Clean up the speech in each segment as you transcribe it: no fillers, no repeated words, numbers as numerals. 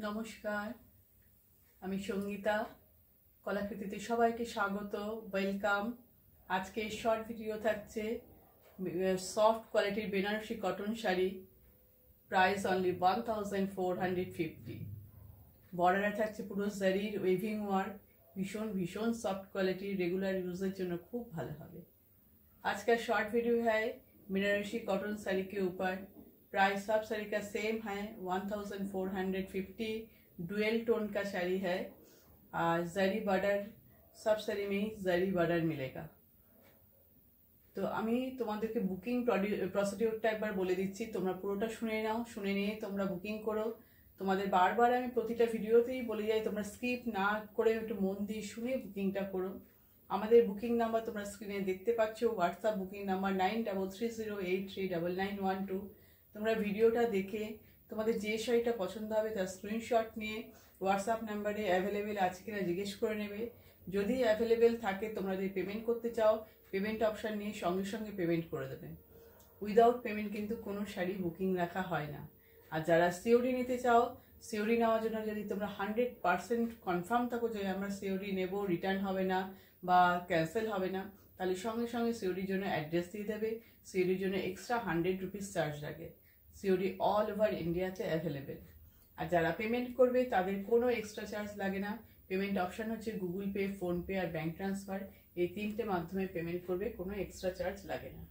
নমস্কার, আমি সঙ্গীতা। কলাকৃতিতে সবাইকে স্বাগত, ওয়েলকাম। আজকে শর্ট ভিডিও থাকছে সফট কোয়ালিটির Banarasi cotton sari, price only 1450। বর্ডারে থাকছে পুরো জারির ওয়েভিং ওয়ার্ক, ভীষণ ভীষণ सॉफ्ट क्वालिटी, रेगुलर यूज़र জন্য খুব ভালো হবে। आज का शॉर्ट वीडियो है बनारसी कॉटन साड़ी के ऊपर। प्राइस सब साड़ी का सेम है 1450। डुअल टोन का साड़ी है, जरी बॉर्डर, सब साड़ी में जरी बॉर्डर मिलेगा। তো আমি তোমাদেরকে বুকিং প্রসিডিউরটা একবার বলে দিচ্ছি, তোমরা পুরোটা শুনে নাও, শুনে নিয়ে তোমরা বুকিং করো। তোমাদের বারবার আমি প্রতিটা ভিডিওতেই বলে যাই তোমরা স্কিপ না করে একটু মন দিয়ে শুনে বুকিংটা করো। আমাদের বুকিং নাম্বার তোমরা স্ক্রিনে দেখতে পাচ্ছ, হোয়াটসঅ্যাপ বুকিং নাম্বার 9330839912। তোমরা ভিডিওটা দেখে তোমাদের যে শাড়িটা পছন্দ হবে তার স্ক্রিনশট নিয়ে হোয়াটসঅ্যাপ নাম্বারে অ্যাভেলেবেল আছে কিনা জিজ্ঞেস করে নেবে। যদি অ্যাভেলেবেল থাকে তোমরা যদি পেমেন্ট করতে চাও, পেমেন্ট অপশান নিয়ে সঙ্গে সঙ্গে পেমেন্ট করে দেবে। উইদাউট পেমেন্ট কিন্তু কোনো শাড়ি বুকিং রাখা হয় না। আর যারা সিওডি নিতে চাও, সিওডি নেওয়ার জন্য যদি তোমরা 100% কনফার্ম থাকো যে আমরা সিওডি নেব, রিটার্ন হবে না বা ক্যান্সেল হবে না, তাহলে সঙ্গে সঙ্গে সিওডির জন্য অ্যাড্রেস দিয়ে দেবে। সিওডির জন্য এক্সট্রা 100 রুপিস চার্জ লাগে। সিওডি অল ওভার ইন্ডিয়াতে অ্যাভেলেবেল। আর যারা পেমেন্ট করবে তাদের কোনো এক্সট্রা চার্জ লাগে না। পেমেন্ট অপশান হচ্ছে গুগল পে, ফোনপে আর ব্যাঙ্ক ট্রান্সফার, এই তিনটে মাধ্যমে পেমেন্ট করবে, কোনো এক্সট্রা চার্জ লাগে না।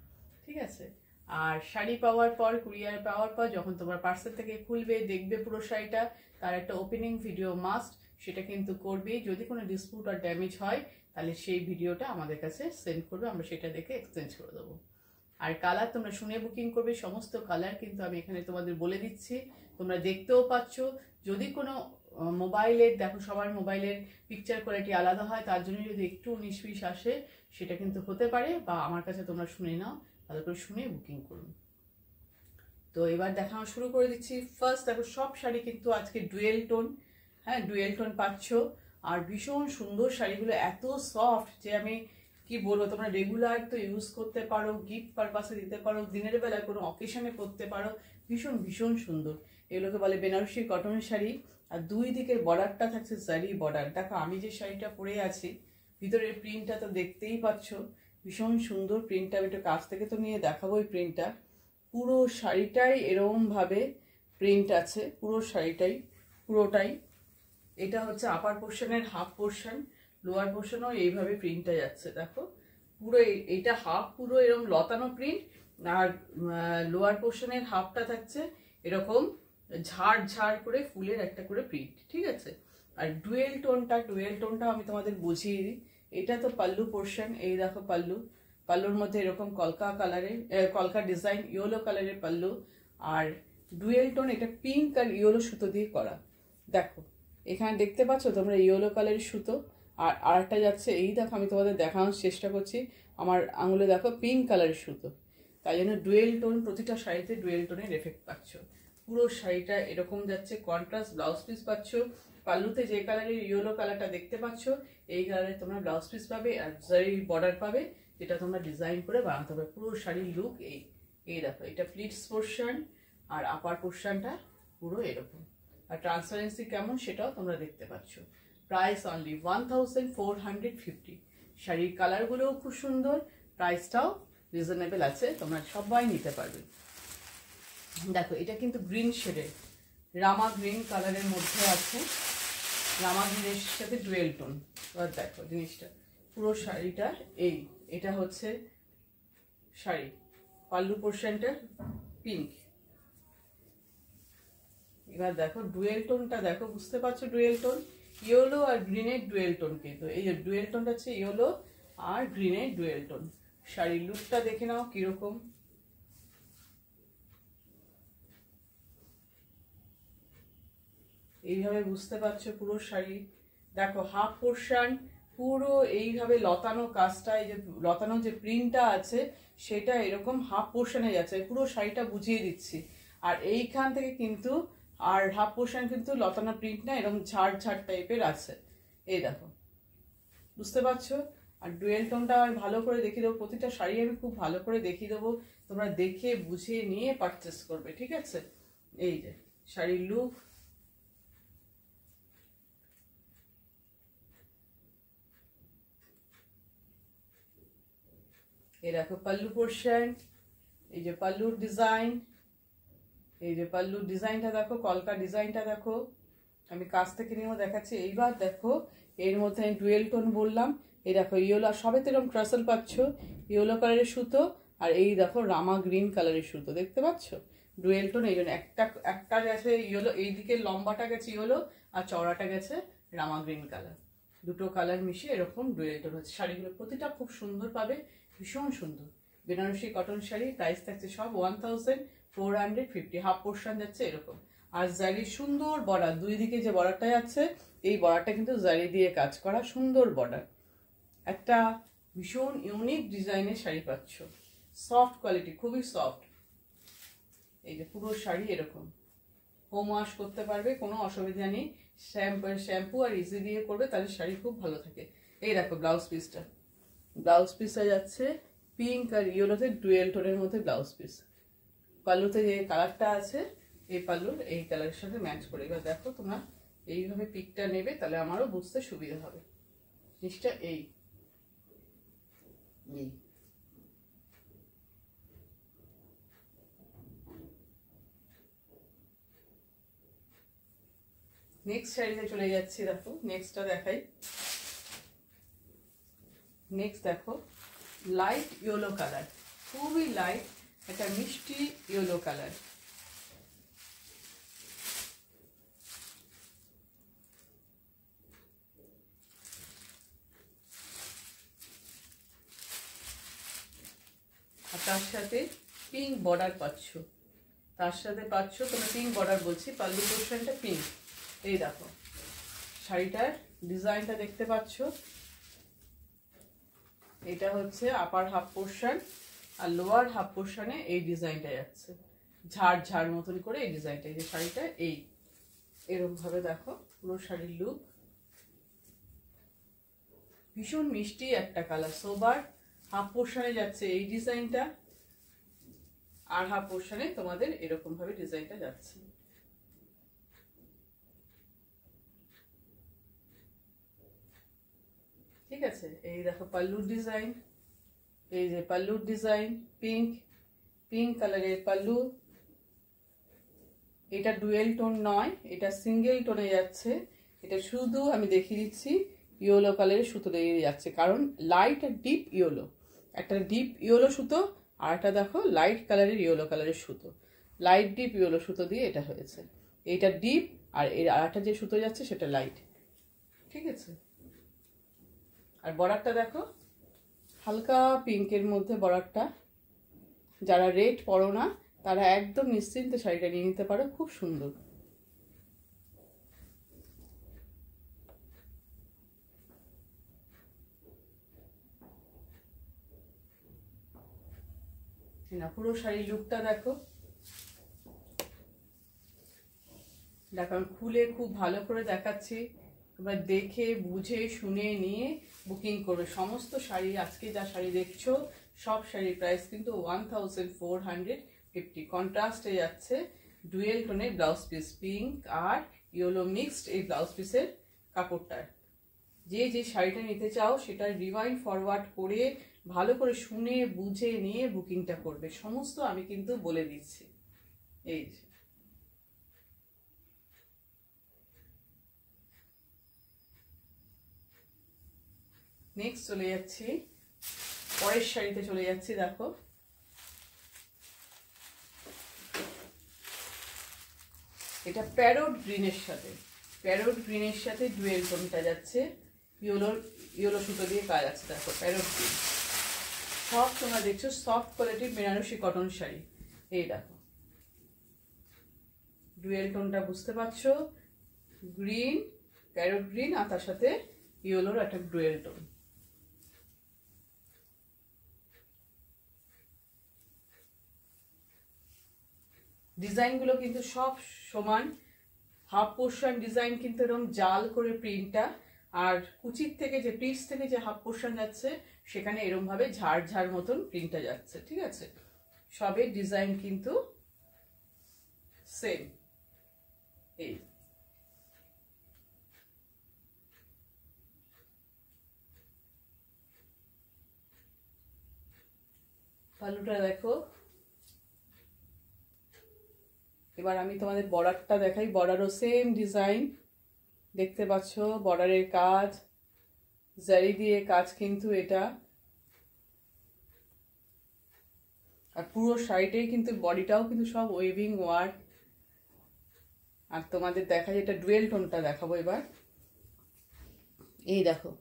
ঠিক আছে। আর শাড়ি পাওয়ার পর, কুরিয়ার পাওয়ার পর যখন তোমরা পার্সেল থেকে খুলবে, দেখবে পুরো শাড়িটা, তার একটা ওপেনিং ভিডিও মাস্ট, সেটা কিন্তু করবেই। যদি কোনো ডিসপুট আর ড্যামেজ হয় তাহলে সেই ভিডিওটা আমাদের কাছে সেন্ড করবে, আমরা সেটা দেখে এক্সচেঞ্জ করে দেবো। আর কালার তোমরা শুনে বুকিং করবে, সমস্ত কালার কিন্তু আমি এখানে তোমাদের বলে দিচ্ছি, তোমরা দেখতেও পাচ্ছ। যদি কোনো মোবাইলের, দেখো সবার মোবাইলের পিকচার কোয়ালিটি আলাদা হয়, তার জন্য যদি একটু 19-20 আসে সেটা কিন্তু হতে পারে, বা আমার কাছে তোমরা শুনে নাও, ভালো করে শুনে বুকিং করুন। তো এবার দেখানো শুরু করে দিচ্ছি। ফার্স্ট দেখো, সব শাড়ি কিন্তু আজকে ডুয়েল টোন, হ্যাঁ ডুয়েল টোন পাচ্ছ। আর ভীষণ সুন্দর শাড়িগুলো, এত সফট যে আমি কি বলবো, তোমরা রেগুলার তো ইউজ করতে পারো, গিফট পারপাসে দিতে পারো, দিনের বেলায় কোনো অকেশনে পরতে পারো, ভীষণ ভীষণ সুন্দর। এগুলোকে বলে বেনারসি কটন শাড়ি। আর দুই দিকের বর্ডারটা থাকছে জারি বর্ডার। দেখো আমি যে শাড়িটা পরে আছি, ভিতরের প্রিন্টটা তো দেখতেই পাচ্ছ, ভীষণ সুন্দর প্রিন্টটা। আমি একটু কাছ থেকে তো নিয়ে দেখাবো এই প্রিন্টটা। পুরো শাড়িটাই এরকম ভাবে প্রিন্ট আছে, পুরো শাড়িটাই, পুরোটাই। এটা হচ্ছে আপার পোর্শনের হাফ পোর্শন, লোয়ার পোর্শনও এইভাবে প্রিন্টটা যাচ্ছে। দেখো পুরো এইটা হাফ পুরো এরকম লতানো প্রিন্ট, আর লোয়ার পোর্শনের হাফটা থাকছে এরকম ঝাড় ঝাড় করে ফুলের একটা করে প্রিন্ট। ঠিক আছে। আর ডুয়েল টোনটা আমি তোমাদের বুঝিয়ে দিই। এটা তো পাল্লু পোর্শন, এই দেখো পাল্লু, পাল্লুর মধ্যে এরকম কলকা কালারের, কলকা ডিজাইন, ইয়েলো কালারের পাল্লু। আর ডুয়েল টোন এটা পিঙ্ক আর ইয়েলো সুতো দিয়ে করা। দেখো এখানে দেখতে পাচ্ছ তোমরা ইয়েলো কালারের সুতো, আর আরেকটা যাচ্ছে, এই দেখো আমি তোমাদের দেখানোর চেষ্টা করছি, আমার আঙুলে দেখো পিঙ্ক কালারের সুতো। তাই জন্য ডুয়েল টোন, প্রতিটা শাড়িতে ডুয়েল টোনের এফেক্ট পাচ্ছ। পুরো শাড়িটা এরকম যাচ্ছে, কন্ট্রাস্ট ব্লাউজ পিস পাচ্ছ। পাল্লুতে যে কালারের ইয়েলো কালারটা দেখতে পাচ্ছ, এই কালারে তোমরা ব্লাউজ পিস পাবে, আর জারি বর্ডার পাবে, যেটা তোমরা ডিজাইন করে বানাতে হবে। পুরো শাড়ির লুক এই দেখো, এটা প্লিটস পোর্শন, আর আপার পোর্শনটা পুরো এরকম। আর ট্রান্সপারেন্সি কেমন সেটাও তোমরা দেখতে পাচ্ছ। Price only 1450। শাড়ির কালারগুলোও খুব সুন্দর, প্রাইসটাও রিজনেবল আছে, তোমরা সবাই নিতে পারবে। দেখো এটা কিন্তু গ্রিন শেডের, রামা গ্রিন কালারের মধ্যে আছে, রামা গ্রিনের সাথে ডুয়েল টোন। এবার দেখো জিনিসটা, পুরো শাড়িটা এটা হচ্ছে শাড়ি, পাল্লু পোর্শনটা পিঙ্ক। এবার দেখো ডুয়েল টোনটা, দেখো বুঝতে পারছো ডুয়েল টোন, ইয়েলো আর গ্রিনের ডুয়েল টোন। কিন্তু এই যে ডুয়েল টোনটা হচ্ছে ইয়েলো আর গ্রিনের ডুয়েল টোন। শাড়ির লুকটা দেখে নাও কিরকম। এইভাবে বুঝতে পারছো পুরো শাড়ি। দেখো হাফ পোর্শন পুরো এইভাবে লতানো কাজটা, এই যে লতানো যে প্রিন্টটা আছে সেটা এরকম হাফ পোর্শনে যাচ্ছে, পুরো শাড়িটা বুঝিয়ে দিচ্ছি। আর এইখান থেকে কিন্তু আর হাফ পোর্শন কিন্তু লতানো প্রিন্ট না, এরকম ঝাড় ঝাড় টাইপের আছে, এই দেখো বুঝতে পারছো। আর ডুয়েল টোনটা আর ভালো করে দেখিয়ে দেবো, প্রতিটা শাড়ি আমি খুব ভালো করে দেখিয়ে দেবো, তোমরা দেখে বুঝিয়ে নিয়ে পারচেস করবে। ঠিক আছে। এই যে শাড়ির লুক, এই দেখো পাল্লু পোর্শন, এই যে পাল্লুর ডিজাইন, এই যে পাল্লুর ডিজাইনটা দেখো, কলকা ডিজাইনটা দেখো, আমি কাছ থেকে নিয়েও দেখাচ্ছি। এইবার দেখো এর মধ্যে আমি ডুয়েল টোন বললাম, এই দেখো ইয়েলো, সবে তো এরকম ট্রাসেল পাচ্ছ, ইয়েলো কালারের সুতো, আর এই দেখো রামা গ্রিন কালারের সুতো, দেখতে পাচ্ছ ডুয়েল টোন। এই জন্য একটা গেছে ইয়েলো, এইদিকে লম্বাটা গেছে ইয়েলো আর চওড়াটা গেছে রামা গ্রিন কালার, দুটো কালার মিশিয়ে এরকম ডুয়েল টোন হচ্ছে। শাড়িগুলো প্রতিটা খুব সুন্দর পাবে, ভীষণ সুন্দর বেনারসি কটন শাড়ি। প্রাইস থাকছে সব 1450, হাফ পোর্শন যাচ্ছে এরকম। আর জারি সুন্দর বর্ডার, দুই দিকে যে বর্ডারটা যাচ্ছে এই বর্ডারটা কিন্তু জারি দিয়ে কাজ করা, সুন্দর বর্ডার। একটা ভীষণ ইউনিক ডিজাইনের শাড়ি পাচ্ছ, সফট কোয়ালিটি, খুবই সফট। এই যে পুরো শাড়ি এরকম হোম ওয়াশ করতে পারবে, কোনো অসুবিধা নেই। শ্যাম্পু আর ইজি দিয়ে করবে, তাহলে শাড়ি খুব ভালো থাকে। এই দেখো ব্লাউজ পিসটা, ব্লাউজ পিসটা যাচ্ছে পিঙ্ক আর ইয়েলোতে ডুয়েল টোনের মধ্যে ব্লাউজ পিস। পাল্লুতে যে কালারটা আছে এই পাল্লুর এই কালারের সাথে ম্যাচ করে। এবার দেখো তোমরা এইভাবে পিকটা নেবে, তাহলে আমারও বুঝতে সুবিধা হবে জিনিসটা। এই নেক্সট শাড়িতে চলে যাচ্ছি। দেখো নেক্সটটা দেখাই। নেক্সট দেখো লাইট ইয়েলো কালার, খুবই লাইট, একটা মিষ্টি ইয়েলো কালার। আর তার সাথে পিঙ্ক বর্ডার পাচ্ছ, তার সাথে পাচ্ছ তোমরা পিঙ্ক বর্ডার বলছি, পাল্লু পোর্শনটা পিঙ্ক। এই দেখো শাড়িটার ডিজাইনটা দেখতে পাচ্ছ, এটা হচ্ছে আপার হাফ পোর্শন আর লোয়ার হাফ পোর্শনে এই ডিজাইনটা যাচ্ছে ঝাড় ঝাড় মতন করে। এই ডিজাইনটা, এই যে শাড়িটা এই এরকম ভাবে দেখো পুরো শাড়ির লুক, ভীষণ মিষ্টি একটা কালার, সোবার। হাফ পোর্শনে যাচ্ছে এই ডিজাইনটা, আর হাফ পোর্শনে তোমাদের এরকম ভাবে ডিজাইনটা যাচ্ছে। ঠিক আছে, এই দেখো পাল্লুর ডিজাইন, এই যে পাল্লুর ডিজাইন পিঙ্ক, পিঙ্ক কালারের পাল্লু। এটা ডুয়েল টোন নয়, এটা সিঙ্গেল টোনে যাচ্ছে। এটা শুধু আমি দেখিয়ে দিচ্ছি ইয়েলো কালারের সুতো দিয়ে যাচ্ছে, কারণ লাইট আর ডিপ ইয়েলো, একটা ডিপ ইয়েলো সুতো আর একটা দেখো লাইট কালারের ইয়েলো কালারের সুতো, লাইট ডিপ ইয়েলো সুতো দিয়ে এটা হয়েছে। এইটা ডিপ আর এর আরেকটা যে সুতো যাচ্ছে সেটা লাইট। ঠিক আছে, আর বর্ডারটা দেখো হালকা পিঙ্কের মধ্যে বর্ডারটা। যারা রেড পরো না তারা একদম নিশ্চিন্তে শাড়িটা নিয়ে নিতে পারো, খুব সুন্দর। না পুরো শাড়ির লুকটা দেখো, দেখো আমি খুলে খুব ভালো করে দেখাচ্ছি, তোমরা দেখে বুঝে শুনে নিয়ে বুকিং করবে। সমস্ত শাড়ি আজকে যা শাড়ি দেখছো সব শাড়ির প্রাইস কিন্তু 1450। কন্ট্রাস্টে যাচ্ছে ডুয়েল টোনের ব্লাউজ পিস, পিঙ্ক আর ইয়েলো মিক্সড এই ব্লাউজ পিসের কাপড়টা। যে যে শাড়িটা নিতে চাও সেটা রিওয়াইন্ড ফরওয়ার্ড করে ভালো করে শুনে বুঝে নিয়ে বুকিংটা করবে, সমস্ত আমি কিন্তু বলে দিচ্ছি। এই নেক্সট চলে যাচ্ছি পরের শাড়িতে চলে যাচ্ছি। দেখো এটা প্যারোট গ্রিনের সাথে, প্যারোট গ্রিনের সাথে ডুয়েল টোনটা যাচ্ছে, ইয়েলো সুতো দিয়ে কাজ আছে। দেখো প্যারোট গ্রিন, সব তোমরা দেখছো সফট কোয়ালিটির বেনারসি কটন শাড়ি। এই দেখো ডুয়েল টোনটা বুঝতে পারছো, গ্রিন, প্যারোট গ্রিন আর তার সাথে ইয়েলোর একটা ডুয়েল টোন। ডিজাইনগুলো কিন্তু সব সমান, হাফ পোর্শন ডিজাইন কিন্তু এরকম জাল করে প্রিন্টটা, আর কুচির থেকে যে প্লিটস থেকে যে হাফ পোর্শন যাচ্ছে সেখানে এরকম ভাবে ঝাড় ঝাড় মতন প্রিন্টটা যাচ্ছে। ঠিক আছে, সবের ডিজাইন কিন্তু সেম। এই পাল্লুটা দেখো। এবার আমি তোমাদের বর্ডারটা দেখাই। বর্ডারও সেম ডিজাইন, দেখতে পাচ্ছ বর্ডারের কাজ, জারি দিয়ে কাজ কিন্তু এটা। আর পুরো শাড়িটাই কিন্তু বডিটাও কিন্তু সব ওয়েভিং ওয়ার্ক। আর তোমাদের দেখা যায় এটা ডুয়েল টোনটা দেখাবো এবার। এই দেখো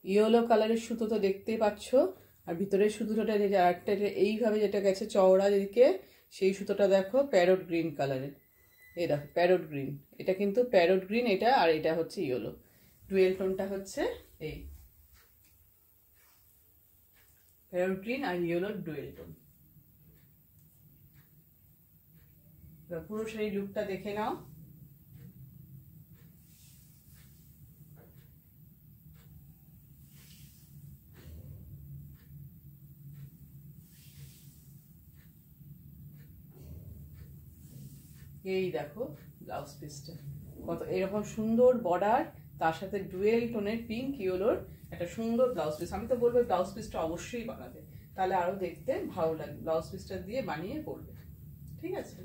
ইয়েলো কালারের সুতো তো দেখতেই পাচ্ছ, আর ভিতরের সুতোটা যে একটা এইভাবে যেটা গেছে চওড়া দিকে, সেই সুতোটা দেখো প্যারট গ্রিন কালারের। এই দেখো প্যারট গ্রিন, এটা কিন্তু প্যারট গ্রিন এটা, আর এটা হচ্ছে ইয়েলো। ডুয়েল টোনটা হচ্ছে এই প্যারট গ্রিন আর ইয়েলোর ডুয়েল টোন। পুরো শাড়ি লুকটা দেখে নাও। এই দেখো ব্লাউজ পিসটা কত এরকম সুন্দর বর্ডার, তার সাথে ডুয়েল টোনের পিঙ্ক ইয়েলোর একটা সুন্দর ব্লাউজ পিস। আমি তো বলবো ব্লাউজ পিসটা অবশ্যই বানাবে, তাহলে আরো দেখতে ভালো লাগবে। ব্লাউজ পিসটা দিয়ে বানিয়ে পরবে, ঠিক আছে।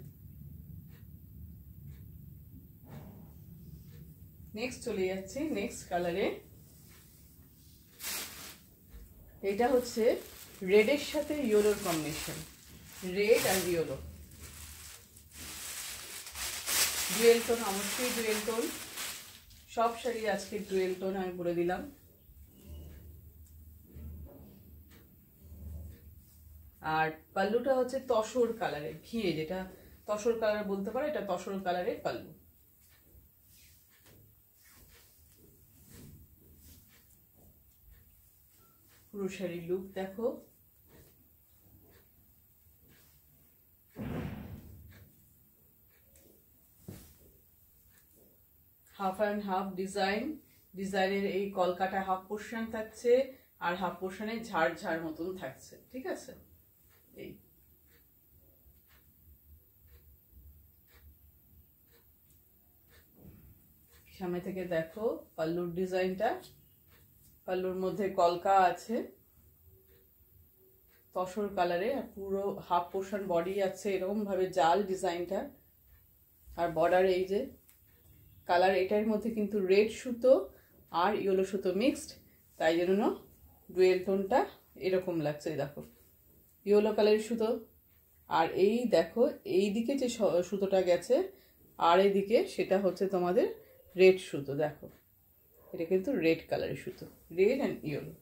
নেক্সট চলে যাচ্ছি নেক্সট কালারে। এটা হচ্ছে রেডের সাথে ইয়েলোর কম্বিনেশন, রেড আর ইয়েলো ডুয়েল টোন, অবশ্যই ডুয়েল টোন। সব শাড়ি আজকে ডুয়েল টোন আমি বলে দিলাম। আর পাল্লুটা হচ্ছে তসর কালারের, ঘিয়ে যেটা তসর কালার বলতে পারো, এটা তসর কালারের পাল্লু। পুরো শাড়ির লুক দেখো। হাফ অ্যান্ড হাফ ডিজাইন, ডিজাইনের এই কলকাটা হাফ পোর্শন থাকছে, আর হাফ পোর্শনে ঝাড় ঝাড় মতন থাকছে, ঠিক আছে। এই সামনে থেকে দেখো পাল্লুর ডিজাইনটা, পাল্লুর মধ্যে কলকা আছে তসর কালারে, আর পুরো হাফ পোর্শন বডি আছে এরকম ভাবে জাল ডিজাইনটা। আর বর্ডার এই যে কালার, এটার মধ্যে কিন্তু রেড সুতো আর ইয়েলো সুতো মিক্সড, তাই জন্য ডুয়েল টোনটা এরকম লাগছে। দেখো ইয়েলো কালারের সুতো, আর এই দেখো এই দিকে যে সুতোটা গেছে আর এদিকে সেটা হচ্ছে তোমাদের রেড সুতো। দেখো এটা কিন্তু রেড কালারের সুতো, রেড অ্যান্ড ইয়েলো,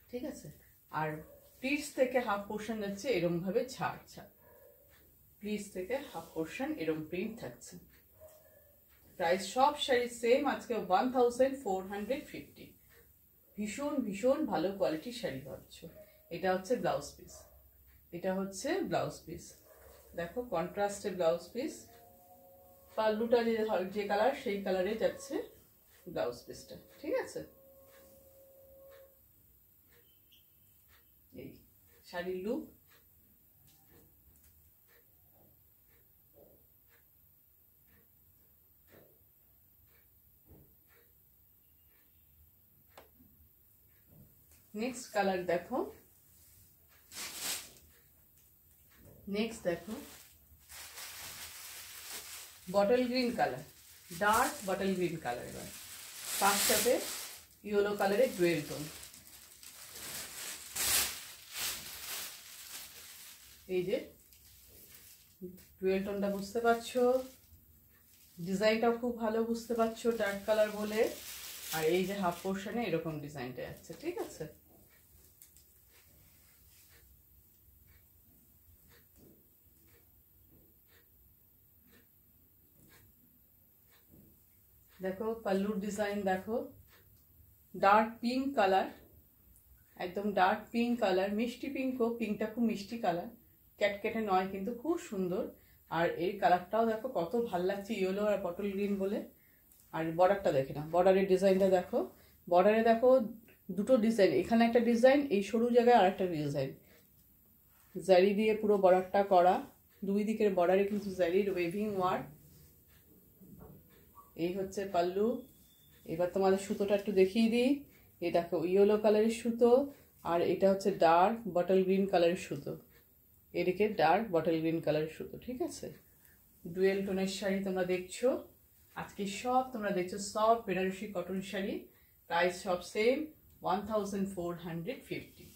ঠিক আছে। আর প্লিটস থেকে হাফ পোর্শন যাচ্ছে এরকম ভাবে ছাড় ছাড়, প্লিটস থেকে হাফ পোর্শন এরকম প্রিন্ট থাকছে। প্রাইস সব শাড়ি সেম আজকে 1450। ভীষণ ভীষণ ভালো কোয়ালিটির শাড়ি পাচ্ছ। এটা হচ্ছে ব্লাউজ পিস, এটা হচ্ছে ব্লাউজ পিস, দেখো কন্ট্রাস্টে ব্লাউজ পিস। পাল্লুটা যে কালার সেই কালারে যাচ্ছে ব্লাউজ পিসটা, ঠিক আছে। এই শাড়ির লুক। নেক্সট কালার দেখো, নেক্সট দেখো bottle green colour, dark bottle green colour. এবার তার সাথে ইয়েলো কালারের ডুয়েল টোন। এই যে ডুয়েল টোনটা বুঝতে পারছো, ডিজাইনটাও খুব ভালো বুঝতে পারছো ডার্ক কালার বলে। আর এই যে হাফ পোর্শনে এরকম ডিজাইনটা আছে, ঠিক আছে। দেখো পাল্লুর ডিজাইন দেখো, ডার্ক পিঙ্ক কালার, একদম ডার্ক পিঙ্ক কালার, মিষ্টি পিঙ্কও, পিঙ্কটা খুব মিষ্টি কালার, ক্যাটকেটে নয় কিন্তু খুব সুন্দর। আর এই কালারটাও দেখো কত ভাল লাগছে, ইয়েলো আর বটল গ্রিন বলে। আর বর্ডারটা দেখে না, বর্ডারের ডিজাইনটা দেখো, বর্ডারে দেখো দুটো ডিজাইন, এখানে একটা ডিজাইন, এই সরু জায়গায় আর একটা ডিজাইন, জারি দিয়ে পুরো বর্ডারটা করা। দুই দিকের বর্ডারে কিন্তু জারির ওয়েভিং ওয়ার্ক। এই হচ্ছে পাল্লু। এবার তোমাদের সুতোটা একটু দেখিয়ে দিই। এই দেখো ইয়েলো কালারের সুতো, আর এটা হচ্ছে ডার্ক বটল গ্রিন কালারের সুতো, এদিকে ডার্ক বটল গ্রিন কালারের সুতো, ঠিক আছে। ডুয়েল টোনের শাড়ি তোমরা দেখছো আজকে, সব তোমরা দেখছো সব বেনারসি কটন শাড়ি, প্রাইস সব সেম 1450।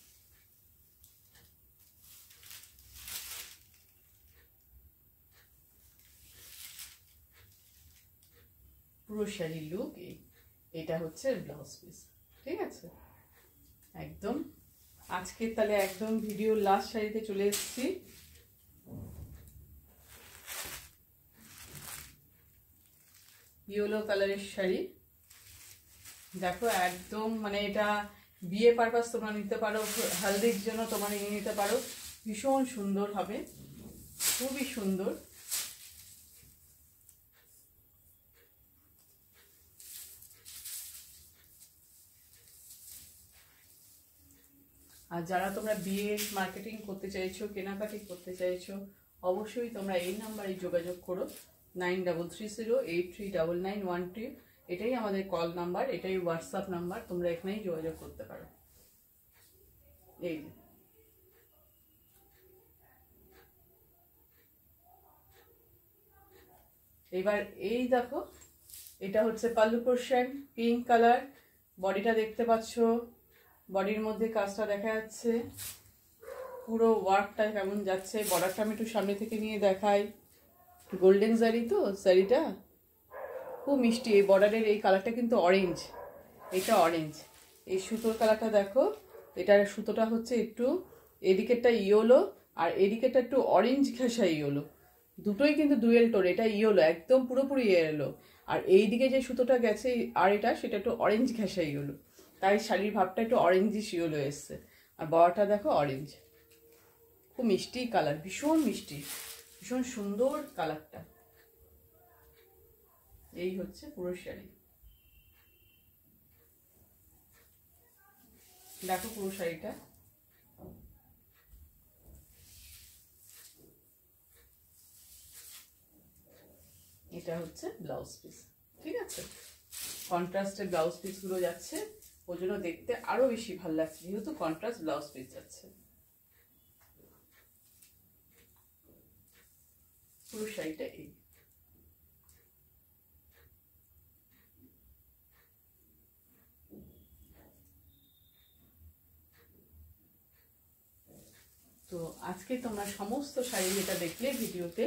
পুরো শাড়ির লুক এটা হচ্ছে ব্লাউজ পিস, ঠিক আছে। একদম আজকে তাহলে একদম ভিডিও লাস্ট শাড়িতে চলে এসেছি। ইয়েলো কালারের শাড়ি দেখো, একদম মানে এটা বিয়ে পারপাস তোমরা নিতে পারো, হলদির জন্য তোমরা নিয়ে নিতে পারো, ভীষণ সুন্দর হবে, খুবই সুন্দর। আর যারা তোমরা বিয়ে মার্কেটিং করতে চাইছো, কেনাকাটি করতে চাইছো, অবশ্যই তোমরা এই নাম্বারে যোগাযোগ করো 9330839912। এটাই আমাদের কল নাম্বার, এটাই হোয়াটসঅ্যাপ নাম্বার, তোমরা এখানেই যোগাযোগ করতে পারো। এই এবার এই দেখো, এটা হচ্ছে পাল্লু পোর্শন, পিঙ্ক কালার, বডিটা দেখতে পাচ্ছ, বডির মধ্যে কাজটা দেখা যাচ্ছে, পুরো ওয়ার্কটা কেমন যাচ্ছে। বর্ডারটা আমি একটু সামনে থেকে নিয়ে দেখাই, গোল্ডেন জারি তো শাড়িটা, খুব মিষ্টি। এই বর্ডারের এই কালারটা কিন্তু অরেঞ্জ, এটা অরেঞ্জ। এই সুতোর কালারটা দেখো, এটার সুতোটা হচ্ছে একটু এদিকেরটা ইয়েলো আর এদিকেরটা একটু অরেঞ্জ ঘেঁষা ইয়েলো, দুটোই কিন্তু ডুয়েল টোন। এটা ইয়েলো একদম পুরোপুরি ইয়েলো, আর এইদিকে যে সুতোটা গেছে আর এটা সেটা একটু অরেঞ্জ ঘেঁষা ইয়েলো, তাই শাড়ির ভাবটা একটু অরেঞ্জিশ ইয়েলো এসছে। আর বড়টা দেখো অরেঞ্জ, খুব মিষ্টি কালার, ভীষণ মিষ্টি, ভীষণ সুন্দর কালারটা। এই হচ্ছে পুরো শাড়ি, দেখো পুরো শাড়িটা। এটা হচ্ছে ব্লাউজ পিস, ঠিক আছে। কন্ট্রাস্টে ব্লাউজ পিস গুলো যাচ্ছে, ওই জন্য দেখতে আরো বেশি ভালো লাগছে, যেহেতু কন্ট্রাস্ট ব্লাউজ পিস যাচ্ছে। পুরো শাড়িটা এই। তো আজকে তোমরা সমস্ত শাড়ি যেটা দেখলে ভিডিওতে,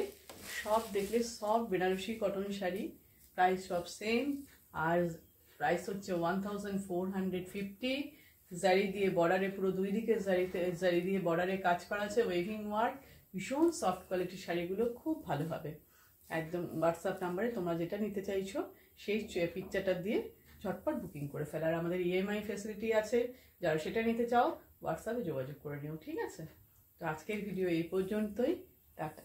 সব দেখলে সব বেনারসি কটন শাড়ি, প্রাইস সব সেম। আর প্রাইস হচ্ছে 1450। জারি দিয়ে বর্ডারে, পুরো দুই দিকে জারি দিয়ে বর্ডারে কাজ করা আছে, ওয়েভিং ওয়ার্ক, ভীষণ সফট কোয়ালিটির শাড়িগুলো, খুব ভালো হবে। একদম হোয়াটসঅ্যাপ নাম্বারে তোমরা যেটা নিতে চাইছো সেই পিকচারটা দিয়ে ঝটপট বুকিং করে ফেলো। আর আমাদের ইএমআই ফ্যাসিলিটি আছে, যারা সেটা নিতে চাও হোয়াটসঅ্যাপে যোগাযোগ করে নিও, ঠিক আছে। তো আজকের ভিডিও এই পর্যন্তই, টাটা।